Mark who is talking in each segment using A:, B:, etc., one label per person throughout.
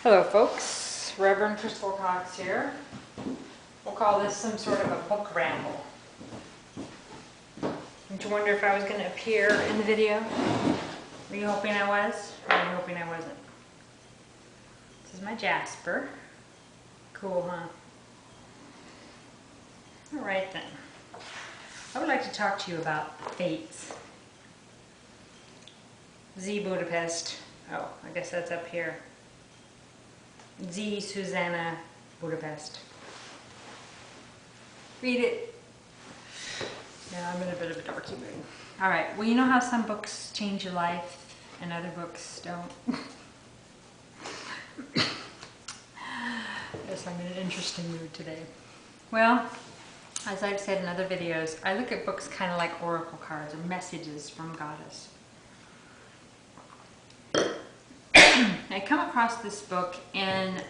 A: Hello folks, Reverend Crystal Cox here. We'll call this some sort of a book ramble. Did you wonder if I was going to appear in the video? Were you hoping I was? Or were you hoping I wasn't? This is my Jasper. Cool, huh? Alright then. I would like to talk to you about fates. Z Buddapest. Oh, I guess that's up here. Z Susanna Buddapest. Read it. Yeah, I'm in a bit of a darky mood. Alright, well, you know how some books change your life and other books don't? Yes, I'm in an interesting mood today. Well, as I've said in other videos, I look at books kind of like oracle cards or messages from Goddess. I come across this book and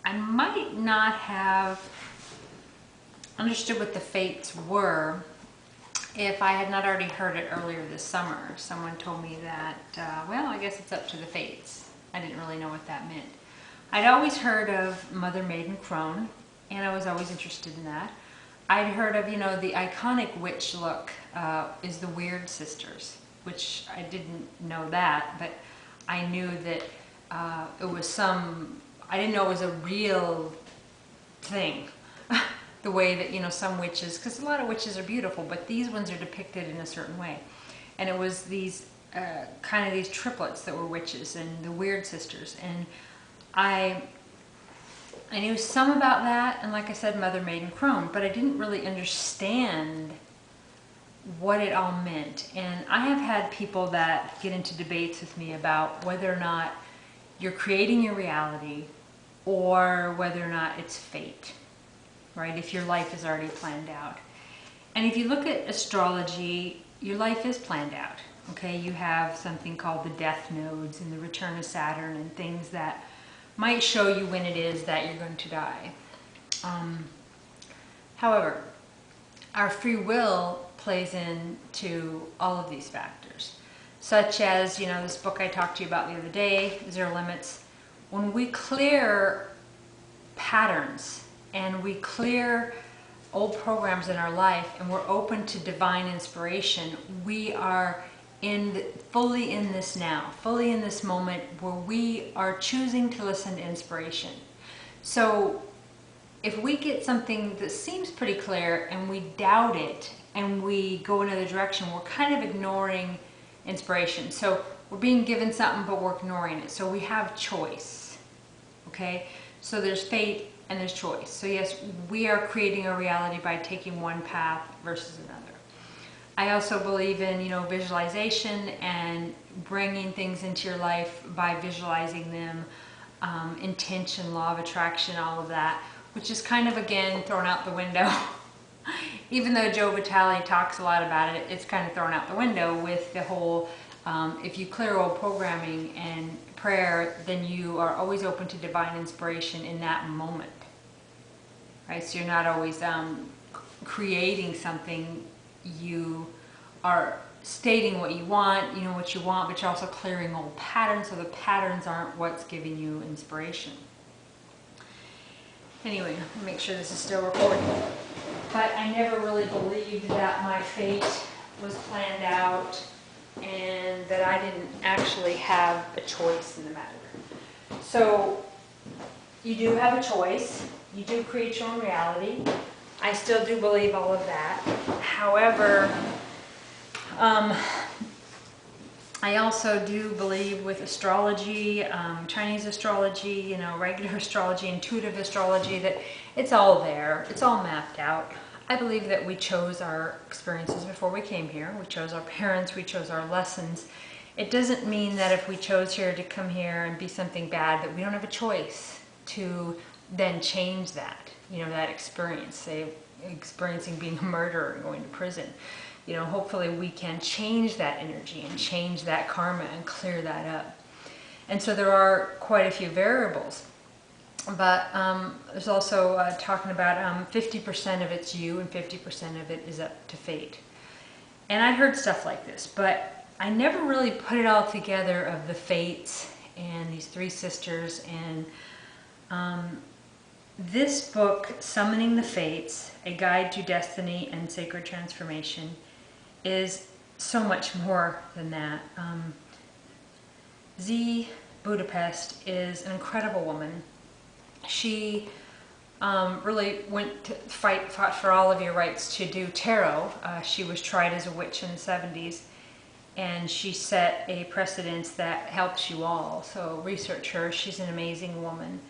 A: I might not have understood what the fates were if I had not already heard it earlier this summer. Someone told me that, well, I guess it's up to the fates. I didn't really know what that meant. I'd always heard of Mother, Maiden, Crone, and I was always interested in that. I'd heard of, you know, the iconic witch look is the Weird Sisters, which I didn't know that, but I knew that it was I didn't know it was a real thing. The way that, you know, some witches, because a lot of witches are beautiful, but these ones are depicted in a certain way. And it was these, kind of these triplets that were witches and the Weird Sisters. And I knew some about that, and like I said, Mother, Maiden, Crone, but I didn't really understand what it all meant. And I have had people that get into debates with me about whether or not you're creating your reality or whether or not it's fate, right? If your life is already planned out. And if you look at astrology, your life is planned out, okay? You have something called the death nodes and the return of Saturn and things that might show you when it is that you're going to die. However, our free will plays into all of these factors, such as, you know, this book I talked to you about the other day, Zero Limits. When we clear patterns and we clear old programs in our life and we're open to divine inspiration, we are fully in this now, fully in this moment where we are choosing to listen to inspiration. So if we get something that seems pretty clear and we doubt it and we go another direction, we're kind of ignoring inspiration. So we're being given something, but we're ignoring it. So we have choice, okay? So there's fate and there's choice. So yes, we are creating a reality by taking one path versus another. I also believe in, you know, visualization and bringing things into your life by visualizing them, intention, law of attraction, all of that, which is kind of, again, thrown out the window. Even though Joe Vitale talks a lot about it, it's kind of thrown out the window with the whole, if you clear old programming and prayer, then you are always open to divine inspiration in that moment, right? So you're not always creating something. You are stating what you want, you know what you want, but you're also clearing old patterns, so the patterns aren't what's giving you inspiration. Anyway, let me make sure this is still recording. But I never really believed that my fate was planned out and that I didn't actually have a choice in the matter. So you do have a choice. You do create your own reality. I still do believe all of that. However, I also do believe with astrology, Chinese astrology, you know, regular astrology, intuitive astrology, that it's all there. It's all mapped out. I believe that we chose our experiences before we came here. We chose our parents. We chose our lessons. It doesn't mean that if we chose here to come here and be something bad, that we don't have a choice to then change that, you know, that experience, say experiencing being a murderer and going to prison. You know, hopefully we can change that energy and change that karma and clear that up. And so there are quite a few variables. But there's also talking about 50% of it's you and 50% of it is up to fate. And I'd heard stuff like this, but I never really put it all together of the fates and these three sisters. And this book, Summoning the Fates, A Guide to Destiny and Sacred Transformation, is so much more than that. Z Buddapest is an incredible woman. She really went to fought for all of your rights to do tarot. She was tried as a witch in the 70s, and she set a precedence that helps you all. So research her. She's an amazing woman.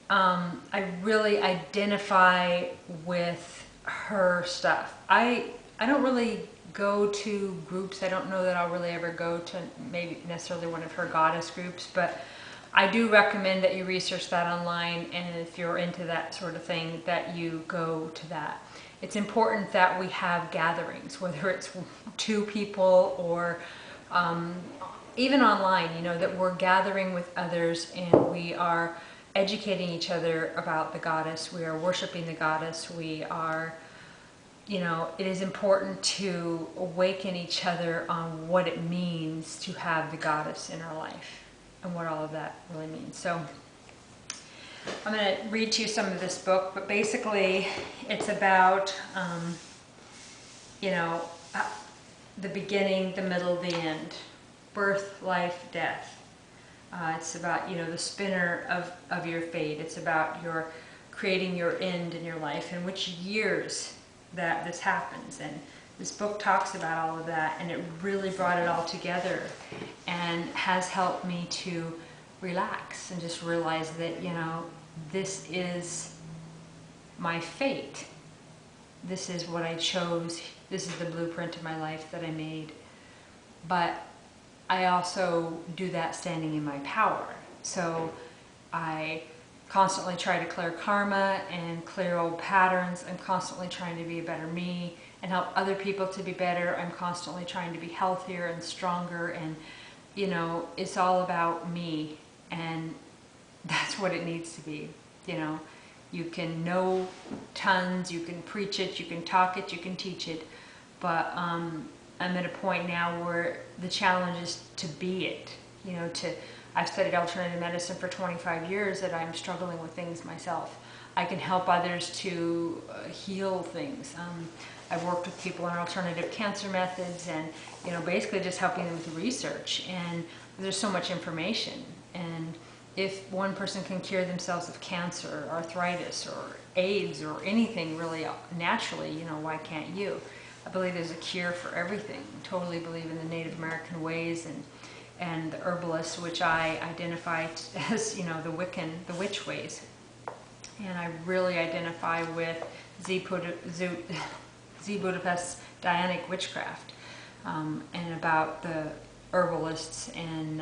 A: I really identify with her stuff. I don't really go to groups. I don't know that I'll really ever go to maybe necessarily one of her goddess groups, but I do recommend that you research that online, and if you're into that sort of thing, that you go to that. It's important that we have gatherings, whether it's 2 people or even online, you know, that we're gathering with others and we are educating each other about the goddess. We are worshiping the goddess. We are, you know, it is important to awaken each other on what it means to have the goddess in our life and what all of that really means. So I'm going to read to you some of this book, but basically it's about, you know, the beginning, the middle, the end, birth, life, death. It's about, you know, the spinner of your fate. It's about your creating your end in your life and which years that this happens. And this book talks about all of that, and it really brought it all together and has helped me to relax and just realize that, you know, this is my fate. This is what I chose. This is the blueprint of my life that I made. But I also do that standing in my power. So I constantly try to clear karma and clear old patterns. I'm constantly trying to be a better me and help other people to be better. I'm constantly trying to be healthier and stronger, and, you know, it's all about me, and that's what it needs to be. You know, you can know tons, you can preach it, you can talk it, you can teach it, but I'm at a point now where the challenge is to be it. You know, I've studied alternative medicine for 25 years, that I'm struggling with things myself. I can help others to heal things. I've worked with people on alternative cancer methods, and, you know, basically just helping them with research. And there's so much information. And if one person can cure themselves of cancer, or arthritis, or AIDS, or anything really naturally, you know, why can't you? I believe there's a cure for everything. I totally believe in the Native American ways and the herbalists, which I identify as, you know, the witch ways. And I really identify with Z Budapest's Dianic witchcraft, and about the herbalists and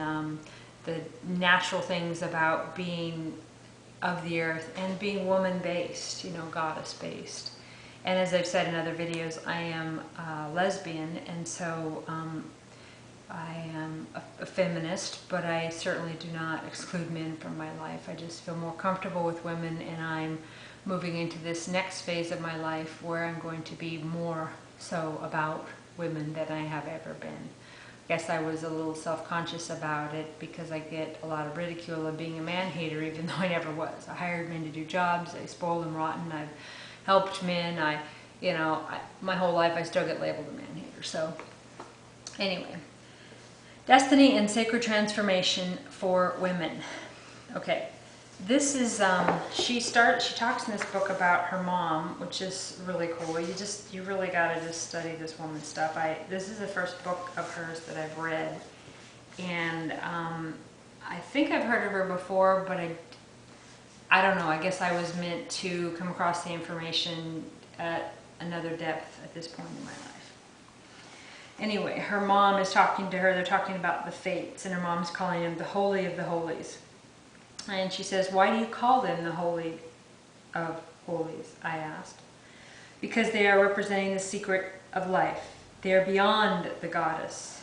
A: the natural things about being of the earth and being woman-based, you know, goddess-based. And as I've said in other videos, I am lesbian, and so I am a feminist, but I certainly do not exclude men from my life. I just feel more comfortable with women, and I'm moving into this next phase of my life where I'm going to be more so about women than I have ever been. I guess I was a little self-conscious about it because I get a lot of ridicule of being a man-hater, even though I never was. I hired men to do jobs, I spoiled them rotten, I've helped men, my whole life I still get labeled a man-hater. So anyway, Destiny and Sacred Transformation for Women. Okay, this is, she talks in this book about her mom, which is really cool. You really gotta just study this woman's stuff. This is the first book of hers that I've read, and I think I've heard of her before, but I don't know. I guess I was meant to come across the information at another depth at this point in my life. Anyway, her mom is talking to her. They're talking about the fates, and her mom's calling them the Holy of the Holies. And she says, "Why do you call them the Holy of Holies?" I asked. "Because they are representing the secret of life. They are beyond the goddess.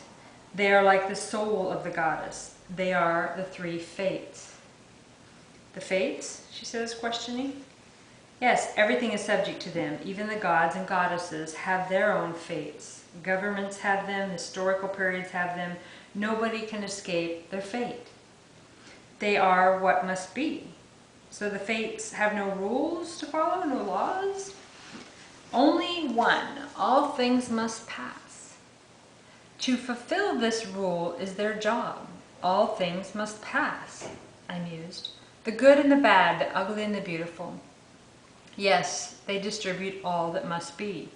A: They are like the soul of the goddess. They are the 3 fates." "The fates?" she says, questioning. "Yes, everything is subject to them. Even the gods and goddesses have their own fates. Governments have them, historical periods have them. Nobody can escape their fate. They are what must be. So the fates have no rules to follow, no laws. Only one. All things must pass. To fulfill this rule is their job. All things must pass, I mused. The good and the bad, the ugly and the beautiful. Yes, they distribute all that must be.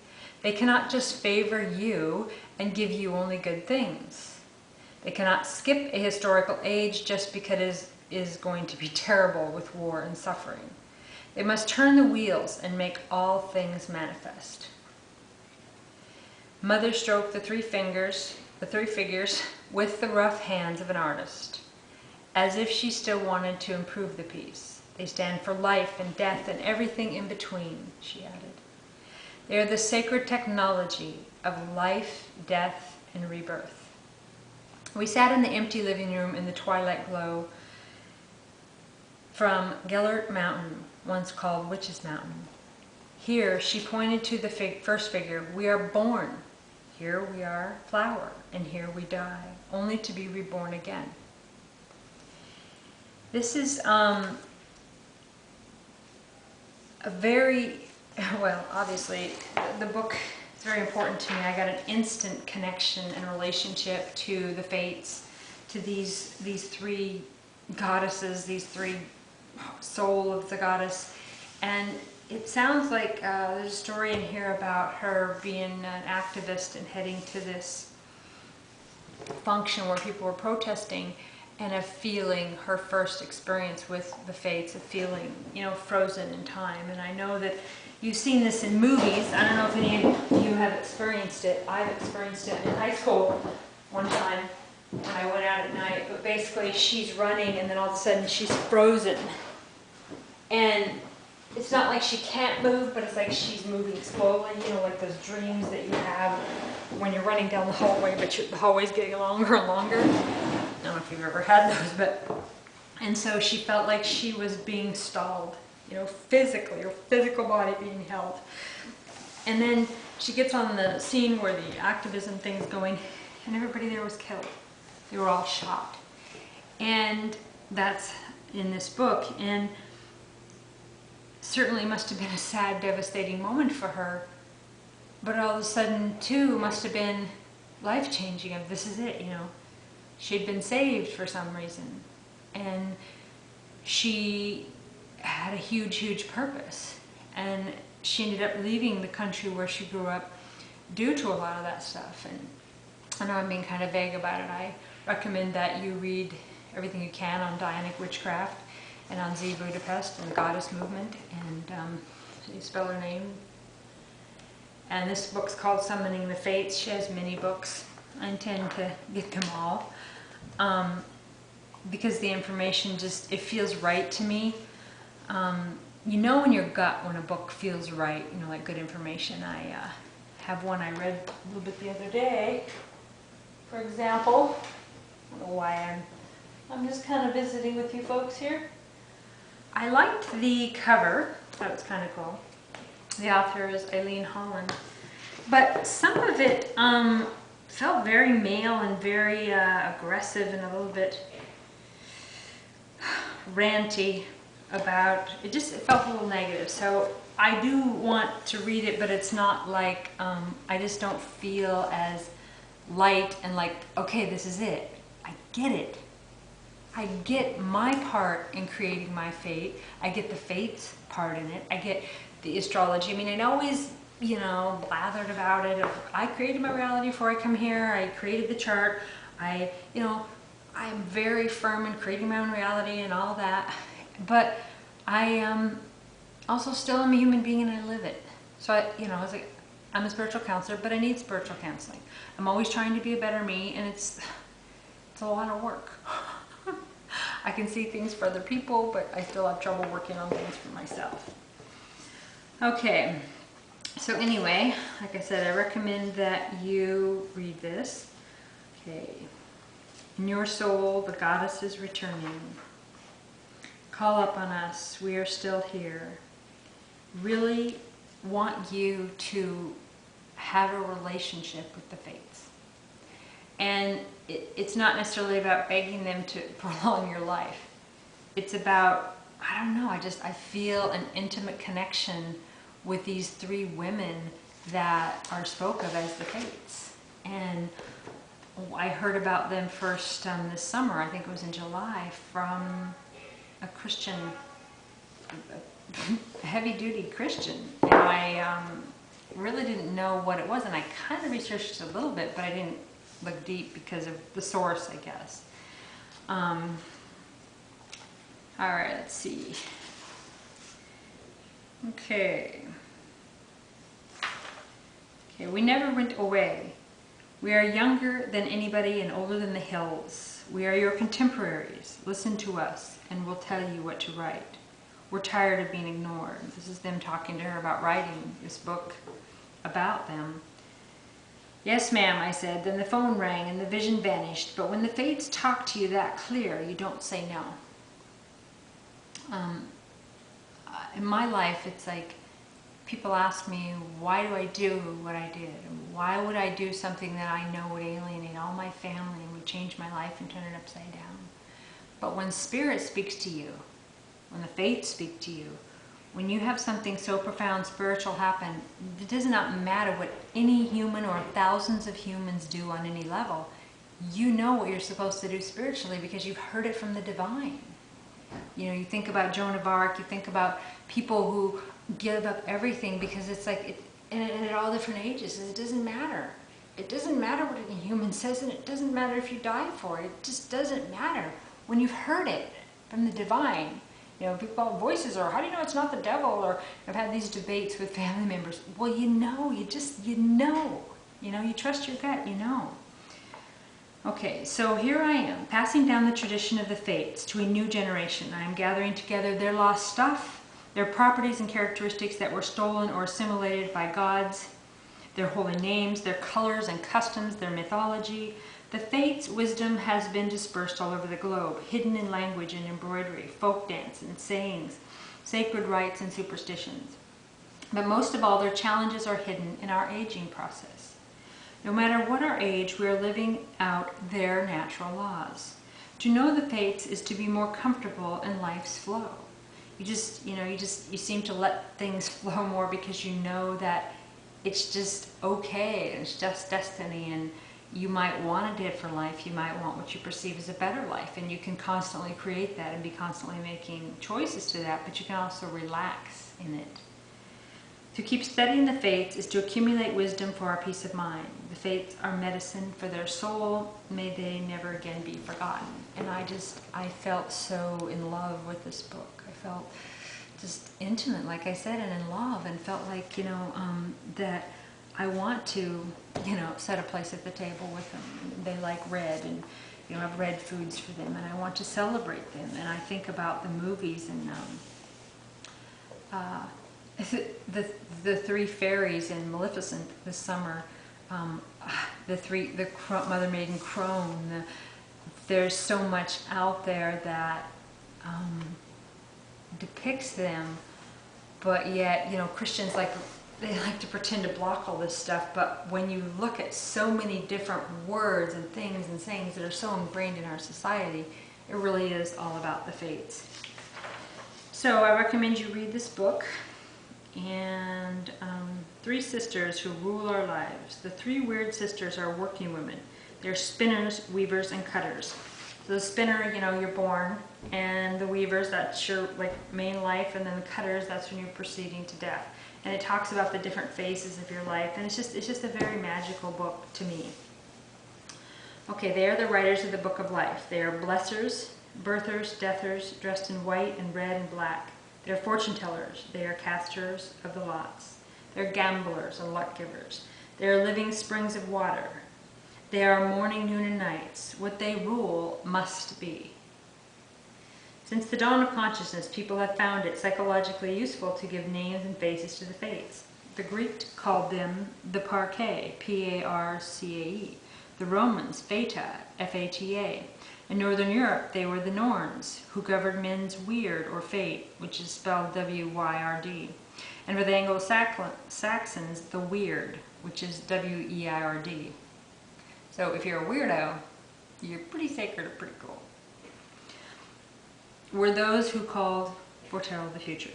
A: They cannot just favor you and give you only good things. They cannot skip a historical age just because it is going to be terrible with war and suffering. They must turn the wheels and make all things manifest. Mother stroked the three figures with the rough hands of an artist, as if she still wanted to improve the piece. They stand for life and death and everything in between, she added. They are the sacred technology of life, death, and rebirth. We sat in the empty living room in the twilight glow from Gellert Mountain, once called Witch's Mountain. Here, she pointed to the first figure, we are born. Here we are, flower, and here we die, only to be reborn again. This is a very, well, obviously, the book is very important to me. I got an instant connection and relationship to the fates, to these three goddesses, these three soul of the goddess. And it sounds like there's a story in here about her being an activist and heading to this function where people were protesting, and of feeling her first experience with the fates, of feeling, you know, frozen in time. And I know that you've seen this in movies. I don't know if any of you have experienced it. I've experienced it in high school one time when I went out at night. But basically she's running and then all of a sudden she's frozen. And it's not like she can't move, but it's like she's moving slowly, you know, like those dreams that you have when you're running down the hallway, but the hallway's getting longer and longer. I don't know if you've ever had those, but, and so she felt like she was being stalled, you know, physically, her physical body being held. And then she gets on the scene where the activism thing's going, and everybody there was killed. They were all shot. And that's in this book, and certainly must have been a sad, devastating moment for her, but all of a sudden, too, must have been life-changing of this is it, you know. She'd been saved for some reason, and she had a huge, huge purpose, and she ended up leaving the country where she grew up due to a lot of that stuff. And I know I'm being kind of vague about it. I recommend that you read everything you can on Dianic witchcraft and on Z Buddapest and the goddess movement, and you spell her name. And this book's called Summoning the Fates. She has many books. I intend to get them all, because the information just, it feels right to me. You know in your gut when a book feels right, you know, like good information. I have one I read a little bit the other day, for example. I don't know why I'm just kind of visiting with you folks here. I liked the cover, that was kind of cool. The author is Eileen Holland, but some of it felt very male and very aggressive and a little bit ranty about, it felt a little negative. So I do want to read it, but it's not like, I just don't feel as light and like, okay, this is it. I get it. I get my part in creating my fate. I get the fates part in it. I get the astrology. I mean, I'd always, you know, blathered about it. I created my reality before I come here. I created the chart. You know, I'm very firm in creating my own reality and all that. But I am also still am a human being and I live it. So you know, I was like, I'm a spiritual counselor, but I need spiritual counseling. I'm always trying to be a better me, and it's a lot of work. I can see things for other people, but I still have trouble working on things for myself. Okay, so anyway, like I said, I recommend that you read this. Okay, in your soul, the goddess is returning. Call up on us, we are still here. Really want you to have a relationship with the fates. And it's not necessarily about begging them to prolong your life. it's about, I don't know, I feel an intimate connection with these three women that are spoke of as the Fates. And I heard about them first this summer, I think it was in July, from a Christian, a heavy-duty Christian. And I really didn't know what it was, and I kind of researched it a little bit, but I didn't look deep because of the source, I guess. All right, let's see. Okay, we never went away. We are younger than anybody and older than the hills. We are your contemporaries. Listen to us and we'll tell you what to write. We're tired of being ignored. This is them talking to her about writing this book about them. Yes, ma'am, I said. Then the phone rang and the vision vanished. But when the Fates talk to you that clear, you don't say no. In my life, it's like people ask me, why do I do what I did? Why would I do something that I know would alienate all my family and would change my life and turn it upside down? But when Spirit speaks to you, when the Fates speak to you, when you have something so profound spiritual happen, it does not matter what any human or thousands of humans do on any level. You know what you're supposed to do spiritually because you've heard it from the divine. You know, you think about Joan of Arc, you think about people who give up everything because it's like, and at all different ages, it doesn't matter. It doesn't matter what any human says, and it doesn't matter if you die for it. It just doesn't matter. When you've heard it from the divine, you know, people, voices are, how do you know it's not the devil? Or I've had these debates with family members. Well, you know, you know. You know, you trust your gut, you know. Okay, so here I am, passing down the tradition of the Fates to a new generation. I am gathering together their lost stuff, their properties and characteristics that were stolen or assimilated by gods, their holy names, their colors and customs, their mythology. The Fates' wisdom has been dispersed all over the globe, hidden in language and embroidery, folk dance and sayings, sacred rites and superstitions. But most of all, their challenges are hidden in our aging process. No matter what our age, we are living out their natural laws. To know the Fates is to be more comfortable in life's flow. You seem to let things flow more because you know that it's just okay, and it's just destiny, and you might want a different life, you might want what you perceive as a better life, and you can constantly create that and be constantly making choices to that, but you can also relax in it. To keep studying the Fates is to accumulate wisdom for our peace of mind. The Fates are medicine for their soul. May they never again be forgotten. And I felt so in love with this book. I felt just intimate, like I said, and in love, and felt like, that I want to, set a place at the table with them. They like red, and, have red foods for them, and I want to celebrate them. And I think about the movies and, the three fairies in Maleficent this summer, the Mother Maiden Crone. There's so much out there that depicts them, but yet, Christians they like to pretend to block all this stuff. But when you look at so many different words and things and sayings that are so ingrained in our society, it really is all about the Fates. So I recommend you read this book. And three sisters who rule our lives. The three weird sisters are working women. They're spinners, weavers, and cutters. So the spinner, you're born, and the weavers, that's your main life, and then the cutters, that's when you're proceeding to death. And it talks about the different phases of your life, and it's just a very magical book to me. Okay, they are the writers of the Book of Life. They are blessers, birthers, deathers, dressed in white and red and black. They're fortune tellers. They are casters of the lots. They're gamblers and luck givers. They are living springs of water. They are morning, noon, and nights. What they rule must be. Since the dawn of consciousness, people have found it psychologically useful to give names and faces to the Fates. The Greeks called them the Parcae, P-A-R-C-A-E. The Romans, Fata, F-A-T-A. In Northern Europe, they were the Norns, who governed men's weird or fate, which is spelled W-Y-R-D. And for the Anglo-Saxons, the weird, which is W-E-I-R-D. So if you're a weirdo, you're pretty sacred or pretty cool. were those who called foretell the future.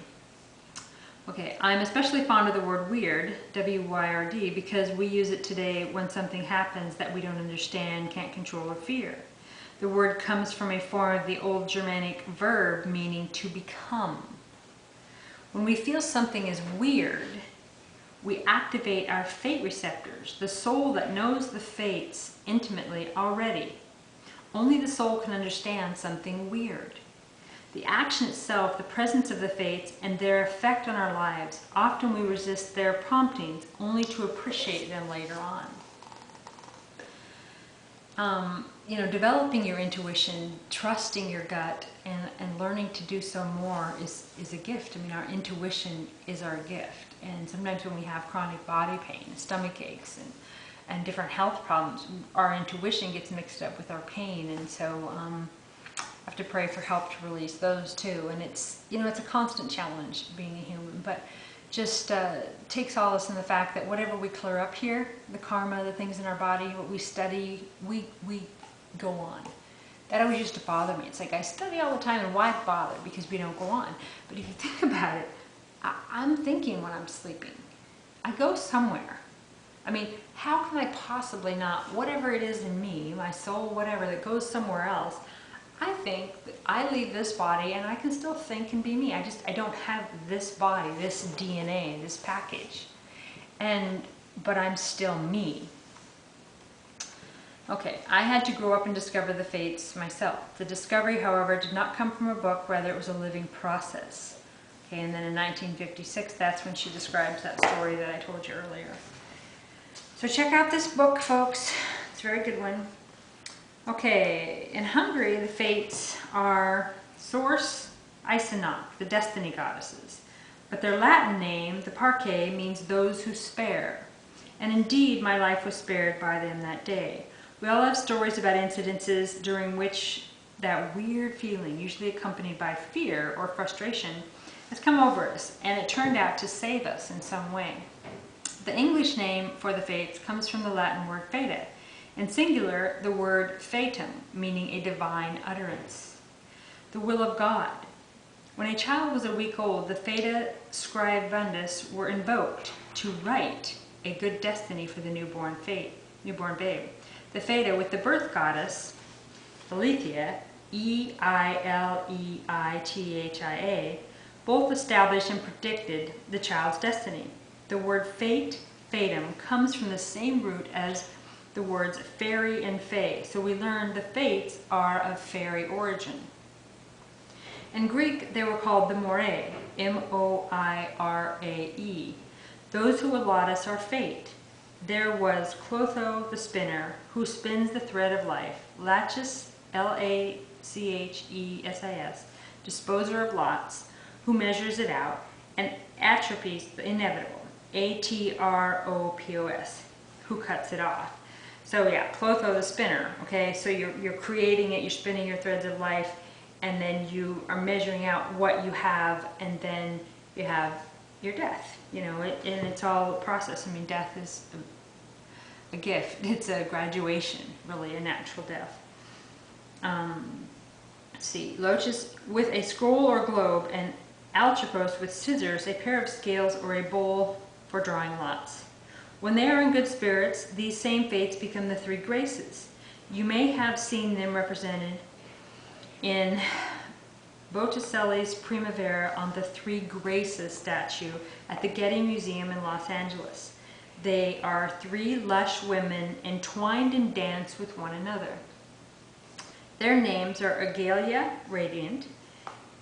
A: Okay, I'm especially fond of the word weird, W-Y-R-D, because we use it today when something happens that we don't understand, can't control, or fear. The word comes from a form of the old Germanic verb meaning to become. When we feel something is weird, we activate our fate receptors, the soul that knows the fates intimately already. Only the soul can understand something weird. The action itself, the presence of the fates, and their effect on our lives, often we resist their promptings only to appreciate them later on. Developing your intuition, trusting your gut, and learning to do so more is a gift. I mean, our intuition is our gift. And sometimes when we have chronic body pain, stomach aches, and different health problems, our intuition gets mixed up with our pain. And so I have to pray for help to release those too. And it's a constant challenge being a human, but just take solace in the fact that whatever we clear up here, the karma, the things in our body, what we study, we go on. That always used to bother me. It's like I study all the time, and why bother? Because we don't go on. But if you think about it, I'm thinking when I'm sleeping. I go somewhere. I mean, how can I possibly not, whatever it is in me, my soul, whatever, that goes somewhere else, I think that I leave this body and I can still think and be me. I don't have this body, this DNA, this package. But I'm still me. Okay, I had to grow up and discover the fates myself. The discovery, however, did not come from a book, rather it was a living process. Okay, and then in 1956, that's when she describes that story that I told you earlier. So check out this book, folks. It's a very good one. Okay, in Hungary, the fates are Source, Isenach, the destiny goddesses. But their Latin name, the Parcae, means those who spare. And indeed, my life was spared by them that day. We all have stories about incidences during which that weird feeling, usually accompanied by fear or frustration, has come over us, and it turned out to save us in some way. The English name for the fates comes from the Latin word fata. In singular, the word fatum, meaning a divine utterance. The will of God. When a child was a week old, the fata scribandus were invoked to write a good destiny for the newborn babe. The fata with the birth goddess, Aletheia, E-I-L-E-I-T-H-I-A, both established and predicted the child's destiny. The word fate, fatum, comes from the same root as the words fairy and fae, so we learned the fates are of fairy origin. In Greek, they were called the moirae, M-O-I-R-A-E. Those who allot us our fate. There was Clotho the spinner, who spins the thread of life, Lachis, L-A-C-H-E-S-I-S, disposer of lots, who measures it out, and Atropos, the inevitable, A-T-R-O-P-O-S, who cuts it off. So yeah, Clotho the spinner, okay, so you're creating it, you're spinning your threads of life, and then you are measuring out what you have, and then you have your death, and it's all a process. I mean, death is a gift. It's a graduation, really, a natural death. Let's see, Lochis with a scroll or globe, and Atropos with scissors, a pair of scales, or a bowl for drawing lots. When they are in good spirits, these same fates become the three graces. You may have seen them represented in Botticelli's Primavera on the Three Graces statue at the Getty Museum in Los Angeles. They are three lush women entwined in dance with one another. Their names are Agalia, radiant,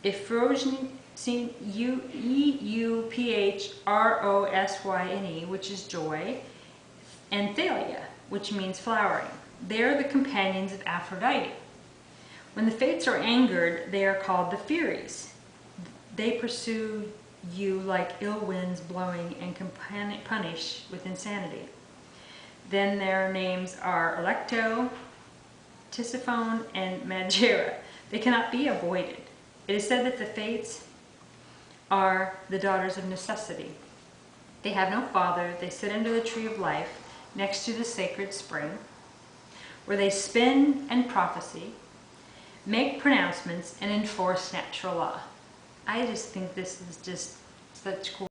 A: Euphrosyne, E-U-P-H-R-O-S-Y-N-E, which is joy, and Thalia, which means flowering. They are the companions of Aphrodite. When the fates are angered, they are called the Furies. They pursue you like ill winds blowing and can punish with insanity. Then their names are Alecto, Tisiphone, and Megara. They cannot be avoided. It is said that the fates are the daughters of necessity. They have no father. They sit under the tree of life next to the sacred spring, where they spin and prophesy. make pronouncements, and enforce natural law. I just think this is just such cool